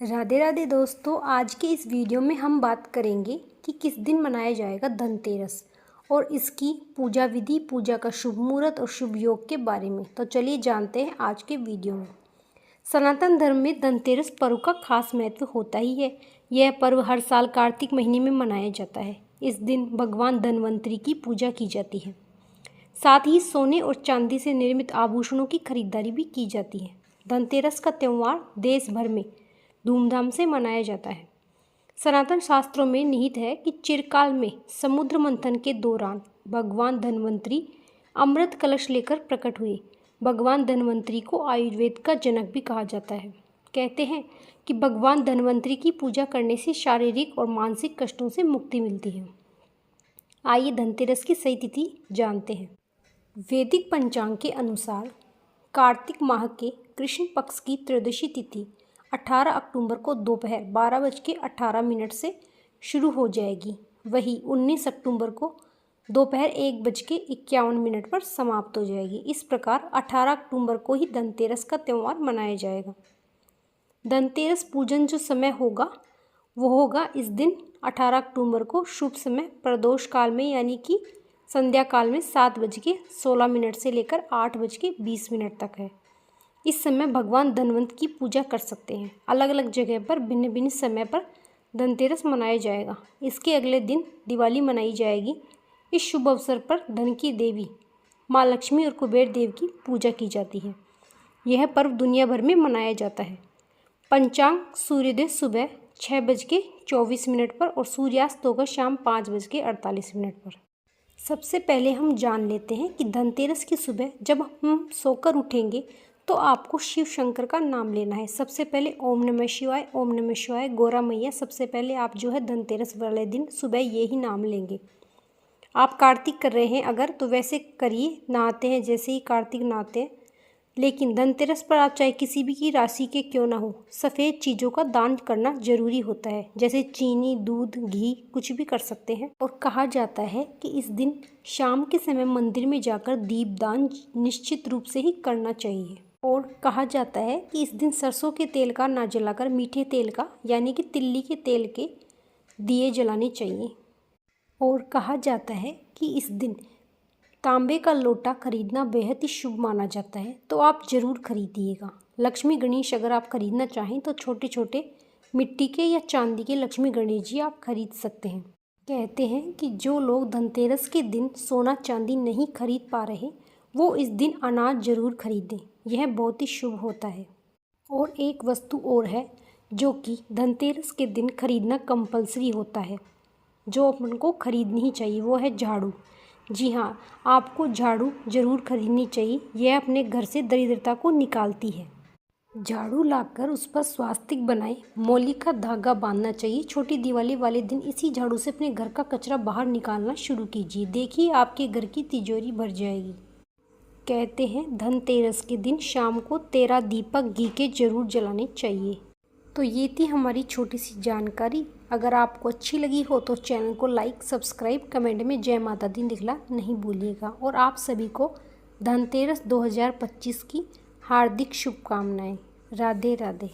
राधे राधे दोस्तों, आज के इस वीडियो में हम बात करेंगे कि किस दिन मनाया जाएगा धनतेरस और इसकी पूजा विधि, पूजा का शुभ मुहूर्त और शुभ योग के बारे में। तो चलिए जानते हैं आज के वीडियो में। सनातन धर्म में धनतेरस पर्व का खास महत्व होता ही है। यह पर्व हर साल कार्तिक महीने में मनाया जाता है। इस दिन भगवान धनवंतरी की पूजा की जाती है। साथ ही सोने और चांदी से निर्मित आभूषणों की खरीदारी भी की जाती है। धनतेरस का त्यौहार देश भर में धूमधाम से मनाया जाता है। सनातन शास्त्रों में निहित है कि चिरकाल में समुद्र मंथन के दौरान भगवान धनवंतरी अमृत कलश लेकर प्रकट हुए। भगवान धनवंतरी को आयुर्वेद का जनक भी कहा जाता है। कहते हैं कि भगवान धनवंतरी की पूजा करने से शारीरिक और मानसिक कष्टों से मुक्ति मिलती है। आइए धनतेरस की सही तिथि जानते हैं। वैदिक पंचांग के अनुसार कार्तिक माह के कृष्ण पक्ष की त्रयोदशी तिथि 18 अक्टूबर को दोपहर 12:18 से शुरू हो जाएगी। वही 19 अक्टूबर को दोपहर 1:51 पर समाप्त हो जाएगी। इस प्रकार 18 अक्टूबर को ही धनतेरस का त्यौहार मनाया जाएगा। धनतेरस पूजन जो समय होगा वो होगा इस दिन 18 अक्टूबर को। शुभ समय प्रदोष काल में यानी कि संध्या काल में 7:16 से लेकर 8:20 तक है। इस समय भगवान धनवंत की पूजा कर सकते हैं। अलग अलग जगह पर भिन्न भिन्न समय पर धनतेरस मनाया जाएगा। इसके अगले दिन दिवाली मनाई जाएगी। इस शुभ अवसर पर धन की देवी माँ लक्ष्मी और कुबेर देव की पूजा की जाती है। यह पर्व दुनिया भर में मनाया जाता है। पंचांग सूर्योदय सुबह 6:24 पर और सूर्यास्त होगा शाम 5:48 पर। सबसे पहले हम जान लेते हैं कि धनतेरस की सुबह जब हम सोकर उठेंगे तो आपको शिव शंकर का नाम लेना है। सबसे पहले ओम नमः शिवाय, ओम नमः शिवाय, गौरा मैया। सबसे पहले आप जो है धनतेरस वाले दिन सुबह ये ही नाम लेंगे। आप कार्तिक कर रहे हैं अगर तो वैसे करिए, नहाते हैं जैसे ही कार्तिक नहाते हैं। लेकिन धनतेरस पर आप चाहे किसी भी की राशि के क्यों ना हो, सफ़ेद चीज़ों का दान करना जरूरी होता है। जैसे चीनी, दूध, घी कुछ भी कर सकते हैं। और कहा जाता है कि इस दिन शाम के समय मंदिर में जाकर दीपदान निश्चित रूप से ही करना चाहिए। और कहा जाता है कि इस दिन सरसों के तेल का ना जलाकर मीठे तेल का यानी कि तिल्ली के तेल के दिए जलाने चाहिए। और कहा जाता है कि इस दिन तांबे का लोटा खरीदना बेहद ही शुभ माना जाता है, तो आप ज़रूर खरीदिएगा। लक्ष्मी गणेश अगर आप खरीदना चाहें तो छोटे छोटे मिट्टी के या चांदी के लक्ष्मी गणेश जी आप खरीद सकते हैं। कहते हैं कि जो लोग धनतेरस के दिन सोना चांदी नहीं खरीद पा रहे वो इस दिन अनाज ज़रूर खरीदें। यह बहुत ही शुभ होता है। और एक वस्तु और है जो कि धनतेरस के दिन खरीदना कंपलसरी होता है, जो अपन को खरीदनी ही चाहिए, वो है झाड़ू। जी हाँ, आपको झाड़ू ज़रूर खरीदनी चाहिए। यह अपने घर से दरिद्रता को निकालती है। झाड़ू लाकर उस पर स्वास्तिक बनाए मौली का धागा बांधना चाहिए। छोटी दिवाली वाले दिन इसी झाड़ू से अपने घर का कचरा बाहर निकालना शुरू कीजिए। देखिए आपके घर की तिजोरी भर जाएगी। कहते हैं धनतेरस के दिन शाम को 13 दीपक घी के जरूर जलाने चाहिए। तो ये थी हमारी छोटी सी जानकारी। अगर आपको अच्छी लगी हो तो चैनल को लाइक, सब्सक्राइब, कमेंट में जय माता दी लिखना नहीं भूलिएगा। और आप सभी को धनतेरस 2025 की हार्दिक शुभकामनाएं। राधे राधे।